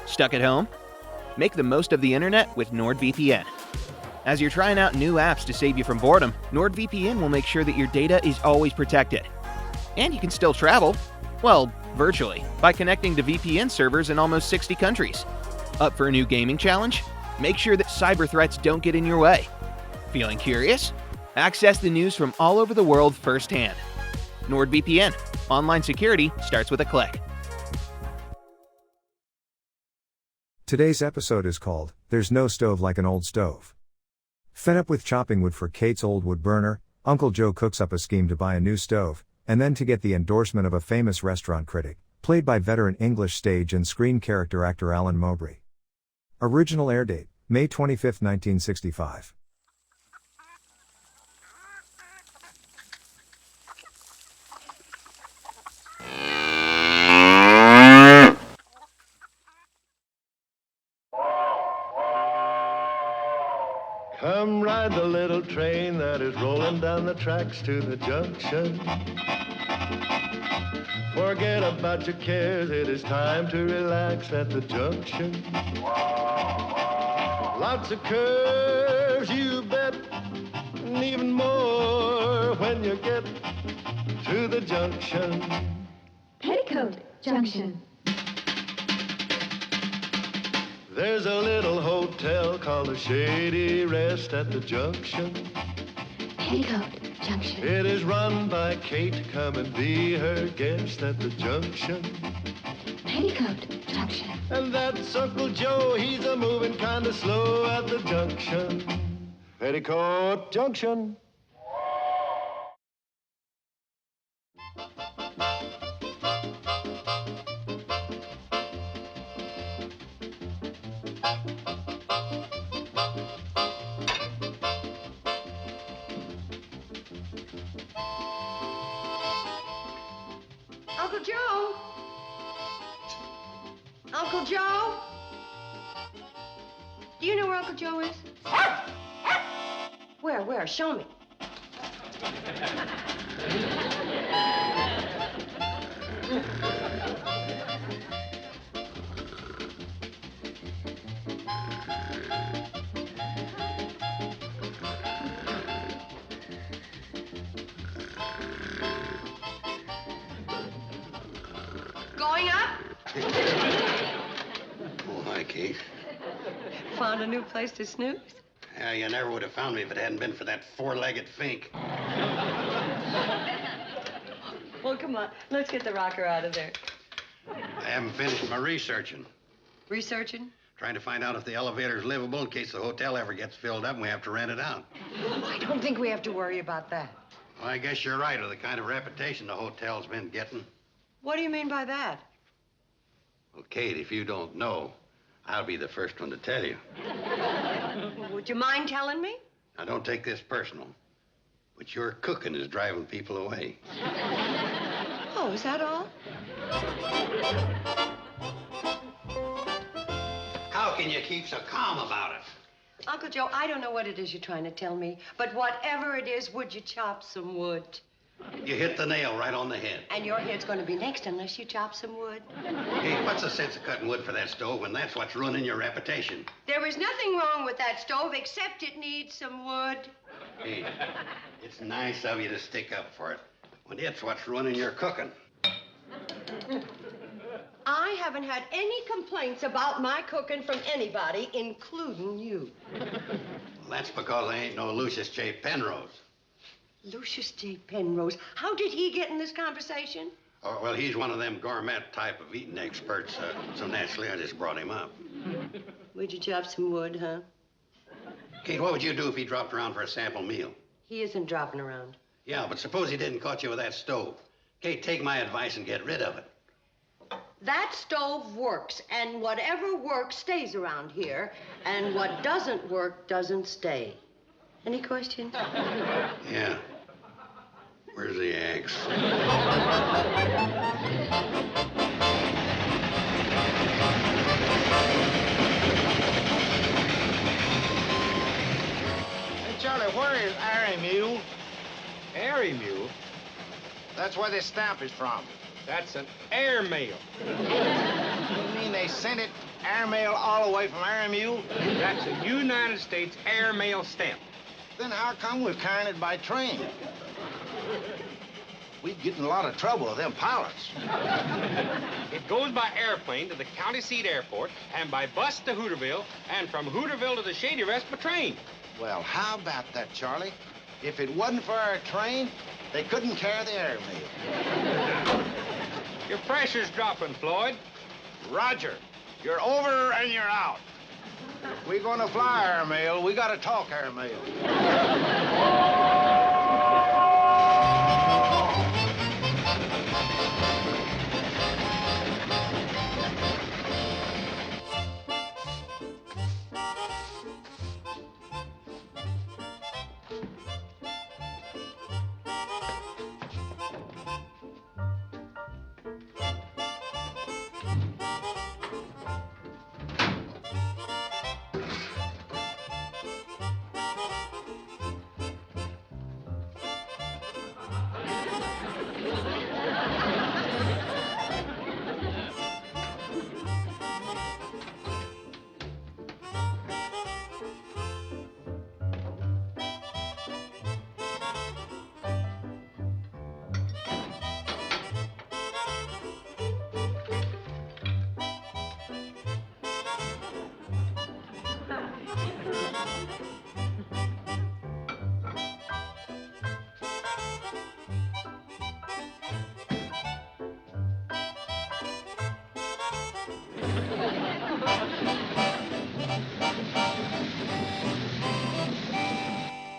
Stuck at home? Make the most of the internet with NordVPN. As you're trying out new apps to save you from boredom, NordVPN will make sure that your data is always protected. And you can still travel, well, virtually, by connecting to VPN servers in almost 60 countries. Up for a new gaming challenge? Make sure that cyber threats don't get in your way. Feeling curious? Access the news from all over the world firsthand. NordVPN. Online security starts with a click. Today's episode is called, There's No Stove Like an Old Stove. Fed up with chopping wood for Kate's old wood burner, Uncle Joe cooks up a scheme to buy a new stove, and then to get the endorsement of a famous restaurant critic, played by veteran English stage and screen character actor Alan Mowbray. Original air date, May 25, 1965. Come ride the little train that is rolling down the tracks to the junction. Forget about your cares, it is time to relax at the junction. Lots of curves, you bet, and even more when you get to the junction. Petticoat Junction. There's a little hotel called the Shady Rest at the junction. Petticoat Junction. It is run by Kate, come and be her guest at the junction. Petticoat Junction. And that's Uncle Joe, he's a moving kind of slow at the junction. Petticoat Junction. Uncle Joe? Uncle Joe? Do you know where Uncle Joe is? Where? Show me. Going up? Oh, hi, Kate. Found a new place to snooze? Yeah, you never would have found me if it hadn't been for that four-legged fink. Well, come on. Let's get the rocker out of there. I haven't finished my researching. Researching? Trying to find out if the elevator's livable in case the hotel ever gets filled up and we have to rent it out. I don't think we have to worry about that. Well, I guess you're right with the kind of reputation the hotel's been getting. What do you mean by that? Well, Kate, if you don't know, I'll be the first one to tell you. Would you mind telling me? Now, don't take this personal, but your cooking is driving people away. Oh, is that all? How can you keep so calm about it? Uncle Joe, I don't know what it is you're trying to tell me, but whatever it is, would you chop some wood? You hit the nail right on the head. And your head's going to be next unless you chop some wood. Hey, what's the sense of cutting wood for that stove when that's what's ruining your reputation? There is nothing wrong with that stove except it needs some wood. Hey, it's nice of you to stick up for it when it's what's ruining your cooking. I haven't had any complaints about my cooking from anybody, including you. Well, that's because I ain't no Lucius J. Penrose. Lucius J. Penrose. How did he get in this conversation? Oh, well, he's one of them gourmet type of eating experts, so naturally I just brought him up. Would you chop some wood, huh? Kate, what would you do if he dropped around for a sample meal? He isn't dropping around. Yeah, but suppose he didn't caught you with that stove. Kate, take my advice and get rid of it. That stove works, and whatever works stays around here, and what doesn't work doesn't stay. Any questions? Yeah. Where's the eggs? Hey, Charlie, where is Airy Mule? Airy Mule? That's where this stamp is from. That's an air mail. You mean they sent it Airmail all the way from Airmule? That's a United States airmail stamp. Then how come we're carrying it by train? We'd get in a lot of trouble with them pilots. It goes by airplane to the county seat airport, and by bus to Hooterville, and from Hooterville to the Shady Rest by train. Well, how about that, Charlie? If it wasn't for our train, they couldn't carry the airmail. Your pressure's dropping, Floyd. Roger. You're over and you're out. If we're gonna fly airmail, we gotta talk airmail.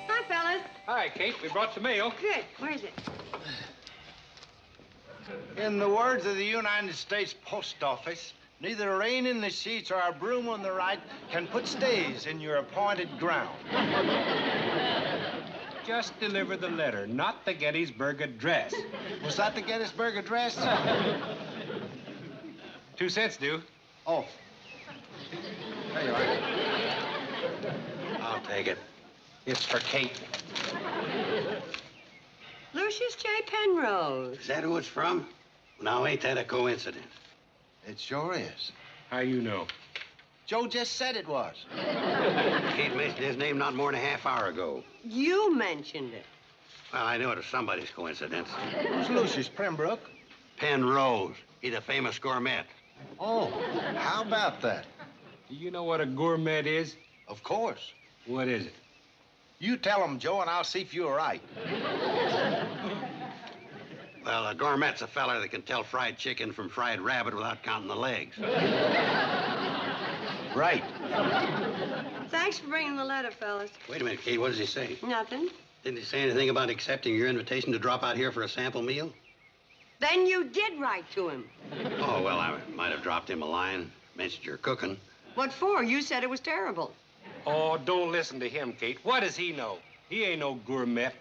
Hi, fellas. Hi, Kate. We brought the mail. Good. Where is it? In the words of the United States Post Office, neither rain in the sheets or a broom on the right can put stays in your appointed ground. Just deliver the letter, not the Gettysburg Address. Was that the Gettysburg Address? 2 cents due. Oh. There you are. I'll take it. It's for Kate. Lucius J. Penrose. Is that who it's from? Now, ain't that a coincidence? It sure is. How you know? Joe just said it was. Kate mentioned his name not more than a half hour ago. You mentioned it. Well, I knew it was somebody's coincidence. Who's Lucius Pembroke? Penrose. He's a famous gourmet. Oh, how about that? Do you know what a gourmet is? Of course. What is it? You tell him, Joe, and I'll see if you're right. Well, a gourmet's a feller that can tell fried chicken from fried rabbit without counting the legs. Right. Thanks for bringing the letter, fellas. Wait a minute, Kate. What does he say? Nothing. Didn't he say anything about accepting your invitation to drop out here for a sample meal? Then you did write to him. Oh, well, I might have dropped him a line. Mentioned your cooking. What for? You said it was terrible. Oh, don't listen to him, Kate. What does he know? He ain't no gourmet.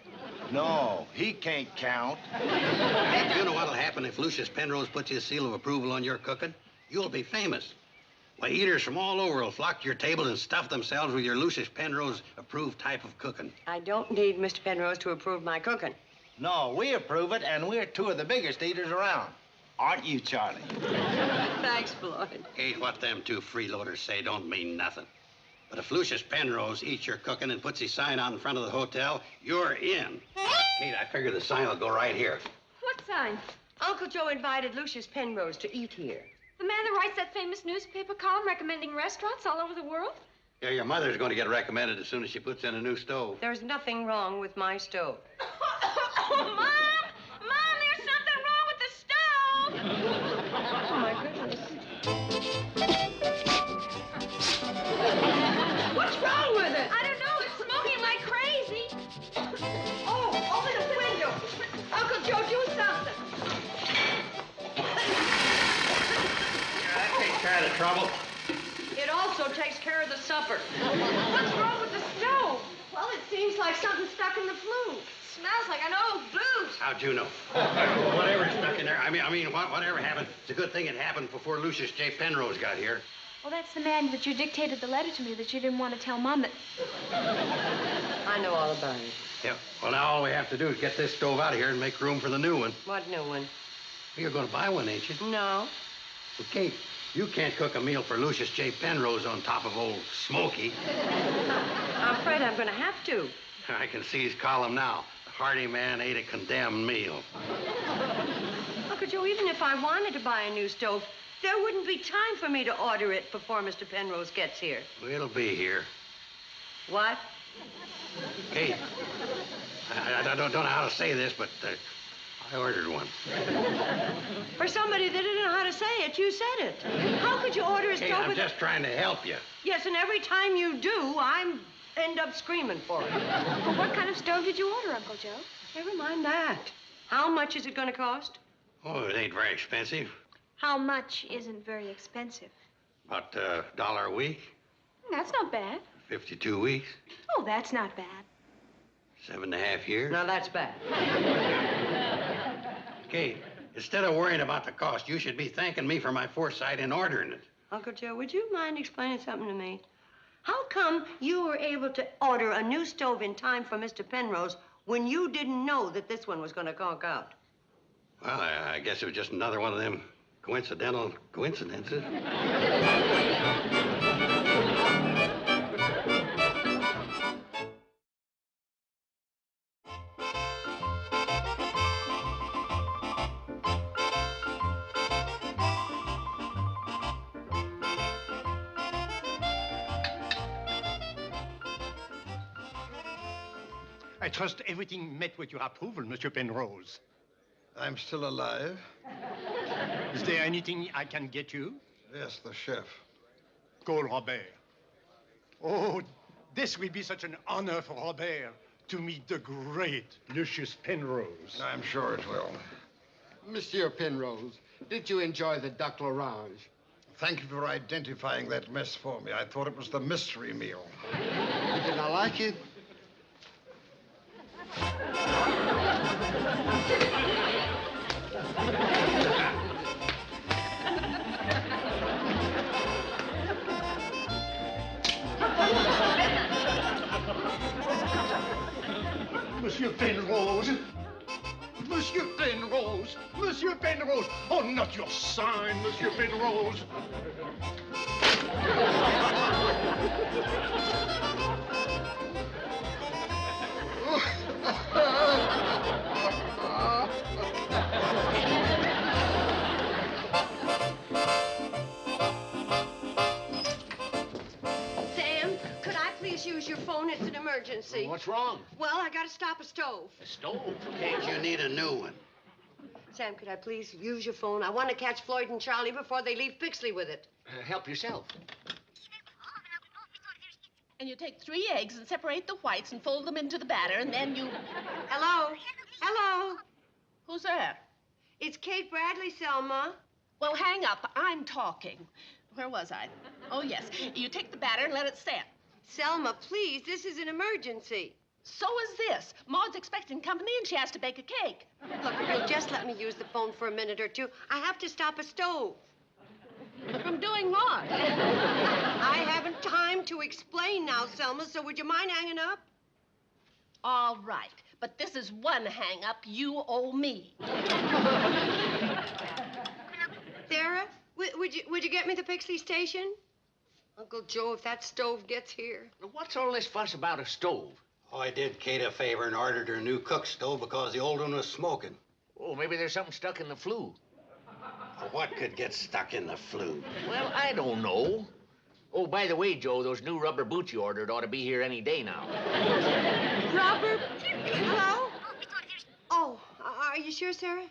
No, he can't count. Hey, do you know what'll happen if Lucius Penrose puts his seal of approval on your cooking? You'll be famous. Why, eaters from all over will flock to your table and stuff themselves with your Lucius Penrose approved type of cooking. I don't need Mr. Penrose to approve my cooking. No, we approve it, and we're two of the biggest eaters around. Aren't you, Charlie? Thanks, Floyd. Kate, what them two freeloaders say don't mean nothing. But if Lucius Penrose eats your cooking and puts his sign out in front of the hotel, you're in. Kate, I figure the sign will go right here. What sign? Uncle Joe invited Lucius Penrose to eat here. The man that writes that famous newspaper column recommending restaurants all over the world? Yeah, your mother's going to get recommended as soon as she puts in a new stove. There's nothing wrong with my stove. Oh, Mom! Mom, there's something wrong with the stove! Oh, my goodness. What's wrong with it? I don't know. It's smoking like crazy. Oh, open the window. Uncle Joe, do something. That takes care of the trouble. It also takes care of the supper. What's wrong with the stove? Well, it seems like something's stuck in the flue. Smells like an old boot. How'd you know? Whatever stuck in there. I mean, whatever happened, it's a good thing it happened before Lucius J. Penrose got here. Well, that's the man that you dictated the letter to me that you didn't want to tell Mom that... I know all about it. Yeah. Well, now all we have to do is get this stove out of here and make room for the new one. What new one? You're going to buy one, ain't you? No. Well, Kate, You can't cook a meal for Lucius J. Penrose on top of old Smoky. I'm afraid I'm going to have to. I can see his column now. The hardy man ate a condemned meal. Uncle Joe, even if I wanted to buy a new stove, there wouldn't be time for me to order it before Mr. Penrose gets here. Well, it'll be here. What? Kate, I don't know how to say this, but I ordered one. For somebody that didn't know how to say it, you said it. How could you order a Kate, stove I'm with... just trying to help you. Yes, and every time you do, I end up screaming for it. Well, what kind of stove did you order, Uncle Joe? Never mind that. How much is it going to cost? Oh, it ain't very expensive. How much isn't very expensive? About $1 a week, That's not bad. 52 weeks, Oh, that's not bad. 7.5 years. Now, that's bad. Kate, instead of worrying about the cost, you should be thanking me for my foresight in ordering it. Uncle Joe, would you mind explaining something to me? How come you were able to order a new stove in time for Mr. Penrose when you didn't know that this one was going to conk out? Well, I guess it was just another one of them coincidental coincidences. I trust everything met with your approval, Monsieur Penrose. I'm still alive. Is there anything I can get you? Yes, the chef. Call Robert. Oh, this will be such an honor for Robert to meet the great Lucius Penrose. I'm sure it will. Monsieur Penrose, did you enjoy the duck l'orange? Thank you for identifying that mess for me. I thought it was the mystery meal. You did not like it? Monsieur Penrose! Monsieur Penrose! Monsieur Penrose! Oh, not your sign, Monsieur Penrose! Sam, could I please use your phone? It's an emergency. What's wrong? Well, I got to stop a stove. A stove? Kate, you need a new one. Sam, could I please use your phone? I want to catch Floyd and Charlie before they leave Pixley with it. Help yourself. And you take 3 eggs and separate the whites and fold them into the batter, and then you... Hello? Hello? Who's there? It's Kate Bradley, Selma. Well, hang up. I'm talking. Where was I? Oh, yes. You take the batter and let it set. Selma, please, this is an emergency. So is this. Maud's expecting company, and she has to bake a cake. Look, if you'll just let me use the phone for a minute or two, I have to stop a stove. From doing what? I haven't time to explain now, Selma, so would you mind hanging up? All right. But this is one hang-up you owe me. Sarah, would you get me the Pixley station? Uncle Joe, if that stove gets here. What's all this fuss about a stove? Oh, I did Kate a favor and ordered her new cook stove because the old one was smoking. Oh, maybe there's something stuck in the flue. What could get stuck in the flue? Well, I don't know. Oh, by the way, Joe, those new rubber boots you ordered ought to be here any day now. Rubber? Hello? Oh, are you sure, Sarah?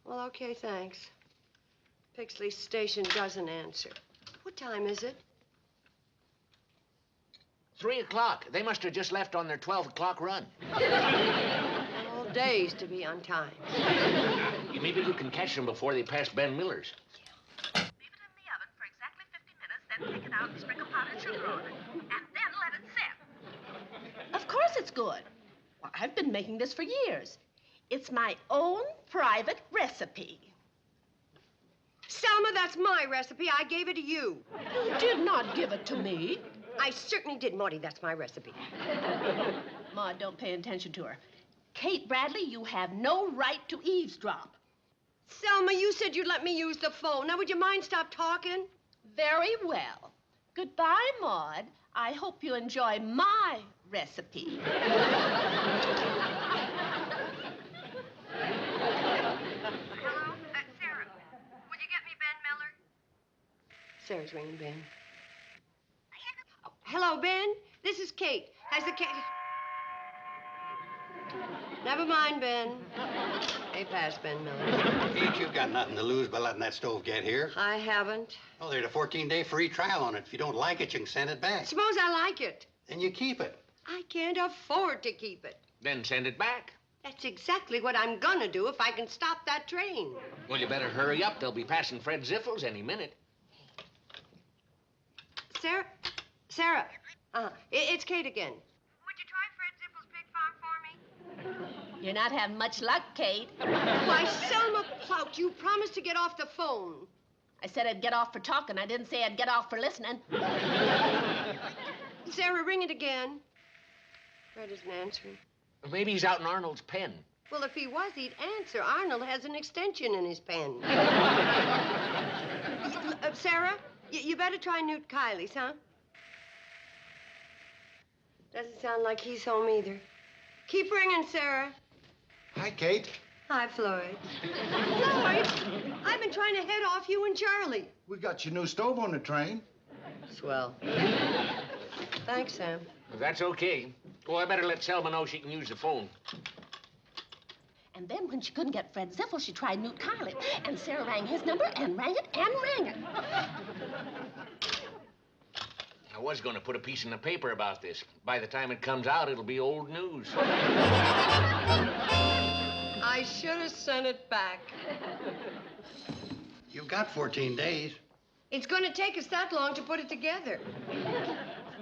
Well, okay, thanks. Pixley station doesn't answer. What time is it? 3 o'clock. They must have just left on their 12 o'clock run. All days to be on time. Maybe you can catch them before they pass Ben Miller's. Leave it in the oven for exactly 50 minutes, then take it out and sprinkle powdered sugar on it. And then let it set. Of course it's good. Well, I've been making this for years. It's my own private recipe. Selma, that's my recipe. I gave it to you. You did not give it to me. I certainly did, Maudie. That's my recipe. Maud, don't pay attention to her. Kate Bradley, you have no right to eavesdrop. Selma, you said you'd let me use the phone. Now, would you mind stop talking? Very well. Goodbye, Maud. I hope you enjoy my recipe. Sarah, would you get me Ben Miller? Sarah's ringing Ben. Oh, hello, Ben. This is Kate. Has the Kate... Never mind, Ben. Hey, pass, Ben Miller. Kate, you've got nothing to lose by letting that stove get here. I haven't. Oh, there's a 14-day free trial on it. If you don't like it, you can send it back. Suppose I like it. Then you keep it. I can't afford to keep it. Then send it back. That's exactly what I'm gonna do if I can stop that train. Well, you better hurry up. They'll be passing Fred Ziffels any minute. Sarah? Sarah? It's Kate again. Would you try Fred Zippel's pig farm for me? You're not having much luck, Kate. Why, Selma Plout, you promised to get off the phone. I said I'd get off for talking. I didn't say I'd get off for listening. Sarah, ring it again. Fred isn't answering. Maybe he's out in Arnold's pen. Well, if he was, he'd answer. Arnold has an extension in his pen. Sarah, you better try Newt Kiley's, huh? Doesn't sound like he's home either. Keep ringing, Sarah. Hi, Kate. Hi, Floyd. Floyd, I've been trying to head off you and Charlie. We got your new stove on the train. Swell. Thanks, Sam. That's okay. Oh, I better let Selma know she can use the phone. And then when she couldn't get Fred Ziffel, she tried Newt Carlin. And Sarah rang his number and rang it and rang it. I was going to put a piece in the paper about this. By the time it comes out, it'll be old news. I should have sent it back. You've got 14 days. It's going to take us that long to put it together.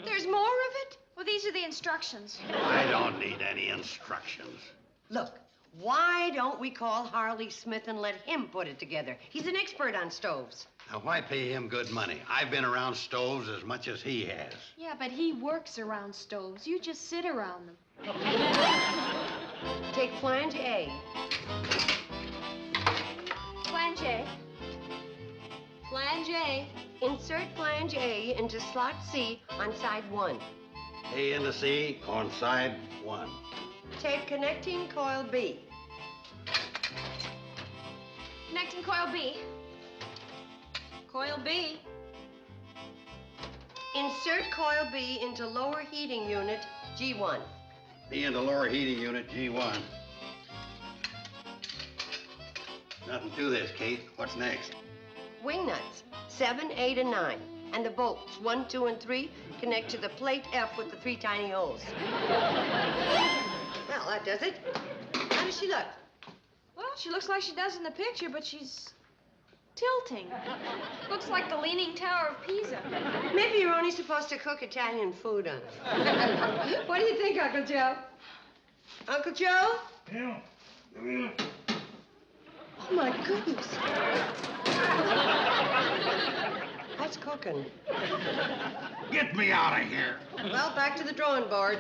There's more of it? Well, these are the instructions. I don't need any instructions. Look, why don't we call Harley Smith and let him put it together? He's an expert on stoves. Now, why pay him good money? I've been around stoves as much as he has. Yeah, but he works around stoves. You just sit around them. Take flange A. Flange A. Flange A. Insert flange A into slot C on side 1. A into C on side 1. Tape connecting coil B. Connecting coil B. Coil B. Insert coil B into lower heating unit G1. B into lower heating unit G1. Nothing to this, Kate. What's next? Wing nuts 7, 8, and 9. And the bolts 1, 2, and 3 connect to the plate F with the 3 tiny holes. Well, that does it. How does she look? Well, she looks like she does in the picture, but she's tilting. Looks like the Leaning Tower of Pisa. Maybe you're only supposed to cook Italian food on it. What do you think, Uncle Joe? Uncle Joe? Yeah. Oh, my goodness. What's cooking? Get me out of here. Well, back to the drawing board.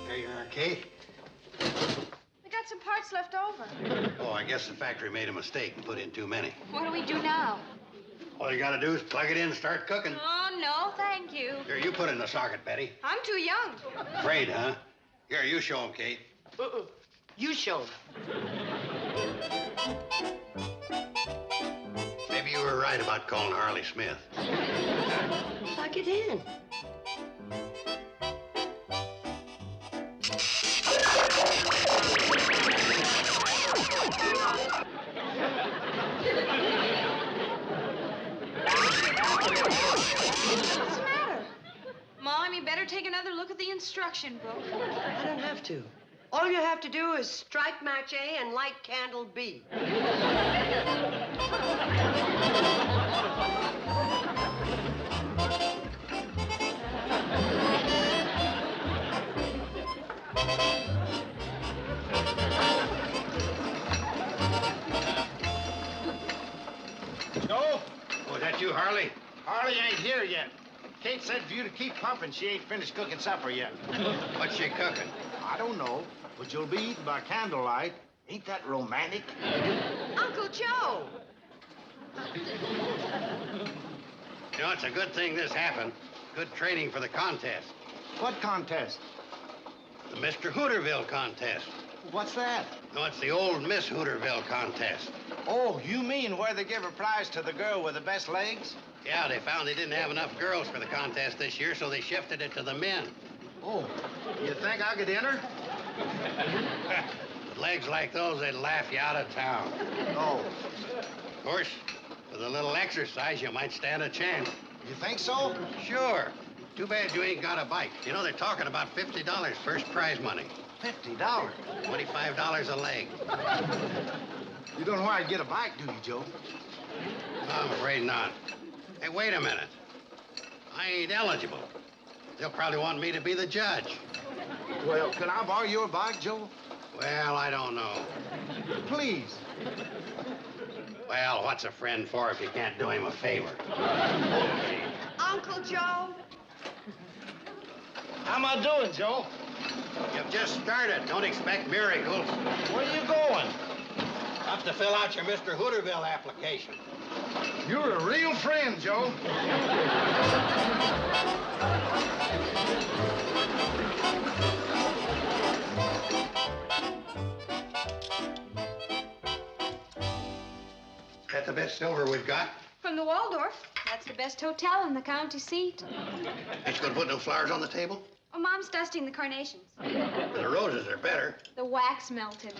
There you are, Kate. We got some parts left over. Oh, I guess the factory made a mistake and put in too many. What do we do now? All you gotta do is plug it in and start cooking. Oh, no, thank you. Here, you put it in the socket, Betty. I'm too young. Afraid, huh? Here, you show him, Kate. You show 'em. Maybe you were right about calling Harley Smith. Plug it in. What's the matter? Mom, you better take another look at the instruction book. I don't have to. All you have to do is strike match A and light candle B. Joe? Oh, is that you, Harley? Harley ain't here yet. Kate said for you to keep pumping. She ain't finished cooking supper yet. What's she cooking? I don't know, but you'll be eating by candlelight. Ain't that romantic? Uncle Joe! You know, it's a good thing this happened. Good training for the contest. What contest? The Mr. Hooterville contest. What's that? No, it's the old Miss Hooterville contest. Oh, you mean where they give a prize to the girl with the best legs? Yeah, they found they didn't have enough girls for the contest this year, so they shifted it to the men. Oh, you think I could enter? With legs like those, they'd laugh you out of town. Oh. Of course, with a little exercise, you might stand a chance. You think so? Sure. Too bad you ain't got a bike. You know, they're talking about $50 first prize money. $50? $25 a leg. You don't know where I'd get a bike, do you, Joe? No, I'm afraid not. Hey, wait a minute. I ain't eligible. They'll probably want me to be the judge. Well, can I borrow your bike, Joe? Well, I don't know. Please. Well, what's a friend for if you can't do him a favor? Uncle Joe! How am I doing, Joe? You've just started. Don't expect miracles. Where are you going? Up to fill out your Mr. Hooterville application. You're a real friend, Joe. That the best silver we've got? From the Waldorf. That's the best hotel in the county seat. Ain't you gonna put no flowers on the table? Oh, Mom's dusting the carnations. The roses are better. The wax melted.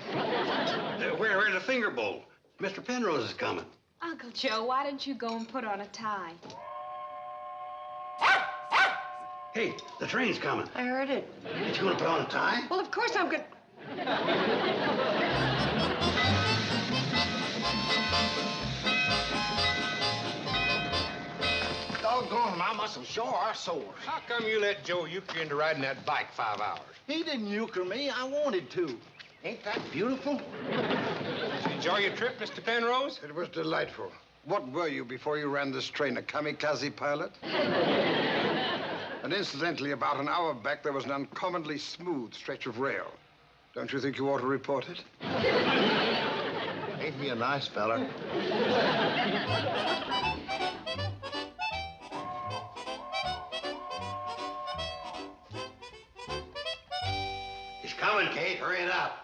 Where's the finger bowl? Mr. Penrose is coming. Uncle Joe, why don't you go and put on a tie? Hey, the train's coming. I heard it. Ain't you gonna put on a tie? Well, of course I'm good. Doggone, I must have sure are sore. How come you let Joe euchre into riding that bike 5 hours? He didn't euchre me. I wanted to. Ain't that beautiful? Did you enjoy your trip, Mr. Penrose? It was delightful. What were you before you ran this train, a kamikaze pilot? And incidentally, about an hour back, there was an uncommonly smooth stretch of rail. Don't you think you ought to report it? Ain't he a nice fella? He's coming, Kate. Hurry it up.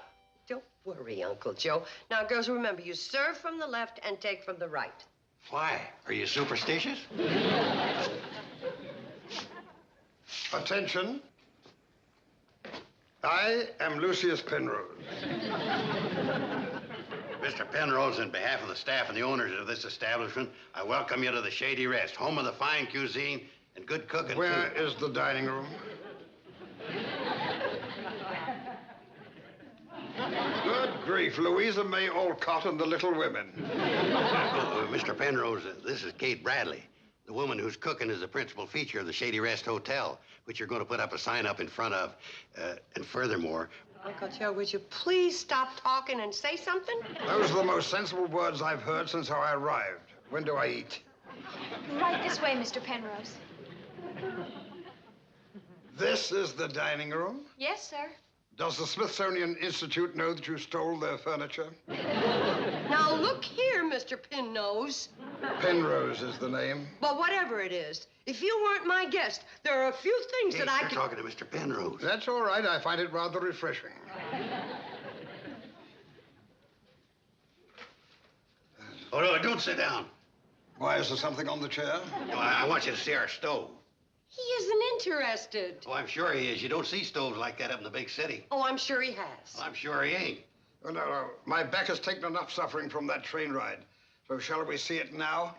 Don't worry, Uncle Joe. Now, girls, remember, you serve from the left and take from the right. Why? Are you superstitious? Attention. I am Lucius Penrose. Mr. Penrose, on behalf of the staff and the owners of this establishment, I welcome you to the Shady Rest, home of the fine cuisine and good cooking. Where is the dining room? Good grief, Louisa May Alcott and the Little Women. Mr. Penrose, this is Kate Bradley. The woman who's cooking is the principal feature of the Shady Rest Hotel, which you're going to put up a sign up in front of. And furthermore... Uncle Joe, would you please stop talking and say something? Those are the most sensible words I've heard since I arrived. When do I eat? Right this way, Mr. Penrose. This is the dining room? Yes, sir. Does the Smithsonian Institute know that you stole their furniture? Now, look here, Mr. Pinnose. Penrose is the name. But whatever it is, if you weren't my guest, there are a few things Kate, that I you're could... talking to Mr. Penrose. That's all right. I find it rather refreshing. Oh, no, don't sit down. Why, is there something on the chair? No, I want you to see our stove. He isn't interested. Oh, I'm sure he is. You don't see stoves like that up in the big city. Oh, I'm sure he has. Well, I'm sure he ain't. Oh, no. My back has taken enough suffering from that train ride. So shall we see it now?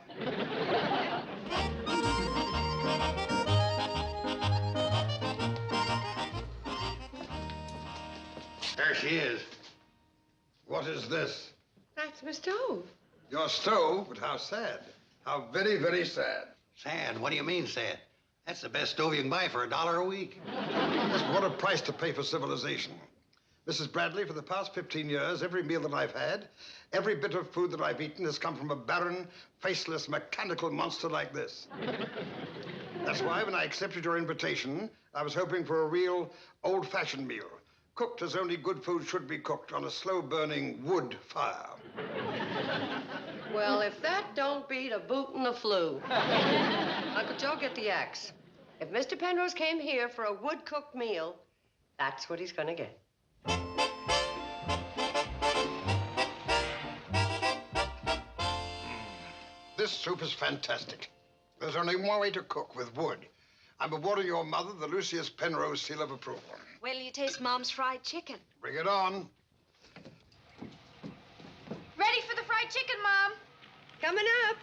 There she is. What is this? That's my stove. Your stove? But how sad. How very, very sad. Sad? What do you mean, sad? That's the best stove you can buy for $1 a week. Yes, what a price to pay for civilization. Mrs. Bradley, for the past 15 years, every meal that I've had, every bit of food that I've eaten has come from a barren, faceless, mechanical monster like this. That's why, when I accepted your invitation, I was hoping for a real old-fashioned meal, cooked as only good food should be cooked, on a slow-burning wood fire. Well, if that don't beat a boot and the flu. Uncle Joe, get the axe. If Mr. Penrose came here for a wood-cooked meal, that's what he's gonna get. This soup is fantastic. There's only one way to cook, with wood. I'm awarding your mother the Lucius Penrose seal of approval. Wait till you taste Mom's fried chicken. Bring it on. Ready for the fried chicken, Mom. Coming up.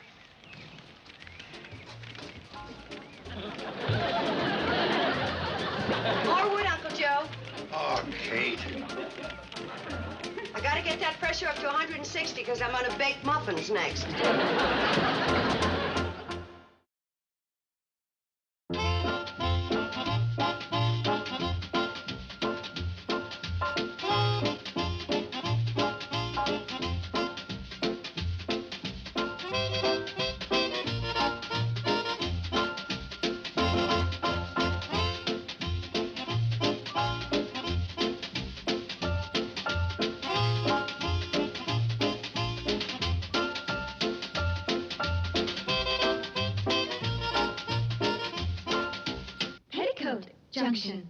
More wood, Uncle Joe. Oh, Kate. I gotta get that pressure up to 160 because I'm gonna bake muffins next. Petticoat Junction.